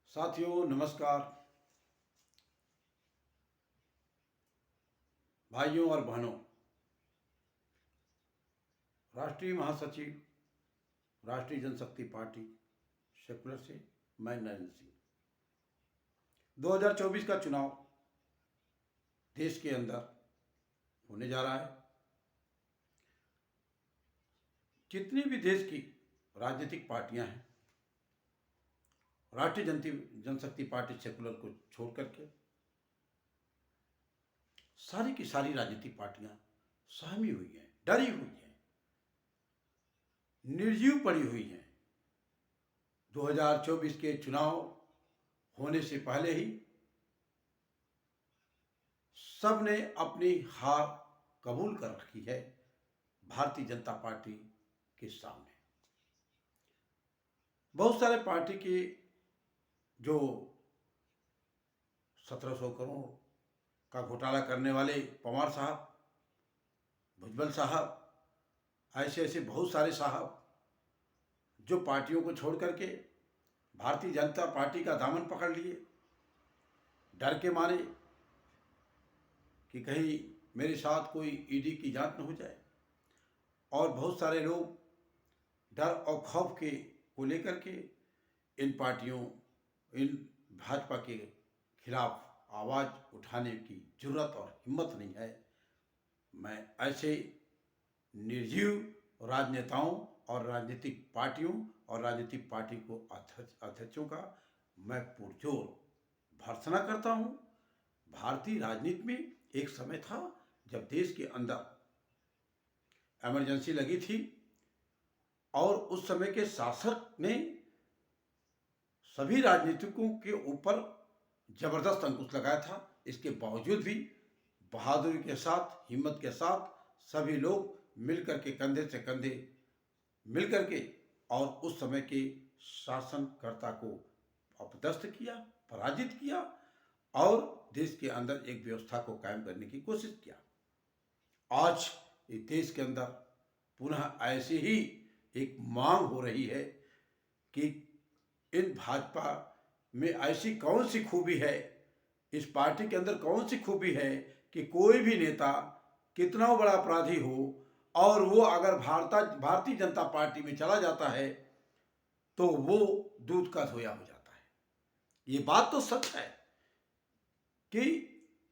साथियों नमस्कार। भाइयों और बहनों, राष्ट्रीय महासचिव राष्ट्रीय जनशक्ति पार्टी सेकुलर से मैं नरेंद्र सिंह। 2024 का चुनाव देश के अंदर होने जा रहा है। जितनी भी देश की राजनीतिक पार्टियां हैं, राष्ट्रीय जनशक्ति पार्टी सेकुलर को छोड़ करके सारी की सारी राजनीतिक पार्टियां सहमी हुई हैं, डरी हुई हैं, निर्जीव पड़ी हुई हैं। 2024 के चुनाव होने से पहले ही सबने अपनी हार कबूल कर रखी है भारतीय जनता पार्टी के सामने। बहुत सारे पार्टी के जो 1700 करोड़ का घोटाला करने वाले पवार साहब, भुजबल साहब, ऐसे ऐसे बहुत सारे साहब जो पार्टियों को छोड़ करके भारतीय जनता पार्टी का दामन पकड़ लिए, डर के मारे कि कहीं मेरे साथ कोई ईडी की जांच न हो जाए। और बहुत सारे लोग डर और खौफ के को लेकर के इन पार्टियों, इन भाजपा के खिलाफ आवाज़ उठाने की जरूरत और हिम्मत नहीं है। मैं ऐसे निर्जीव राजनेताओं और राजनीतिक पार्टियों और राजनीतिक पार्टी को अध्यक्षों का मैं पुरजोर भर्त्सना करता हूं। भारतीय राजनीति में एक समय था जब देश के अंदर इमरजेंसी लगी थी और उस समय के शासक ने सभी राजनीतिकों के ऊपर जबरदस्त अंकुश लगाया था। इसके बावजूद भी बहादुरी के साथ, हिम्मत के साथ सभी लोग मिलकर के कंधे से कंधे मिलकर के और उस समय के शासनकर्ता को अपदस्थ किया, पराजित किया और देश के अंदर एक व्यवस्था को कायम करने की कोशिश किया। आज इस देश के अंदर पुनः ऐसी ही एक मांग हो रही है कि इन भाजपा में ऐसी कौन सी खूबी है, इस पार्टी के अंदर कौन सी खूबी है कि कोई भी नेता कितना बड़ा अपराधी हो और वो अगर भारतीय जनता पार्टी में चला जाता है तो वो दूध का धोया हो जाता है। ये बात तो सच है कि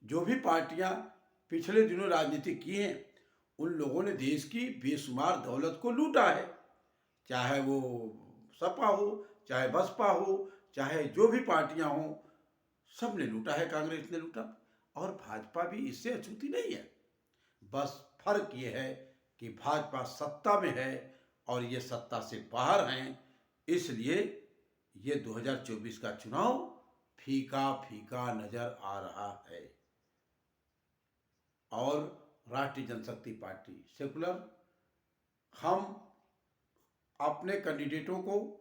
जो भी पार्टियां पिछले दिनों राजनीति की हैं, उन लोगों ने देश की बेशुमार दौलत को लूटा है। चाहे वो सपा हो, चाहे बसपा हो, चाहे जो भी पार्टियां हों, सब ने लूटा है। कांग्रेस ने लूटा और भाजपा भी इससे अछूती नहीं है। बस फर्क ये है कि भाजपा सत्ता में है और ये सत्ता से बाहर हैं। इसलिए ये 2024 का चुनाव फीका फीका नजर आ रहा है। और राष्ट्रीय जनशक्ति पार्टी सेकुलर, हम अपने कैंडिडेटों को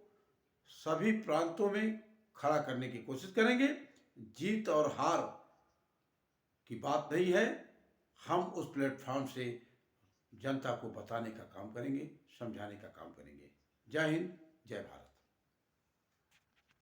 सभी प्रांतों में खड़ा करने की कोशिश करेंगे। जीत और हार की बात नहीं है, हम उस प्लेटफॉर्म से जनता को बताने का काम करेंगे, समझाने का काम करेंगे। जय हिंद, जय भारत।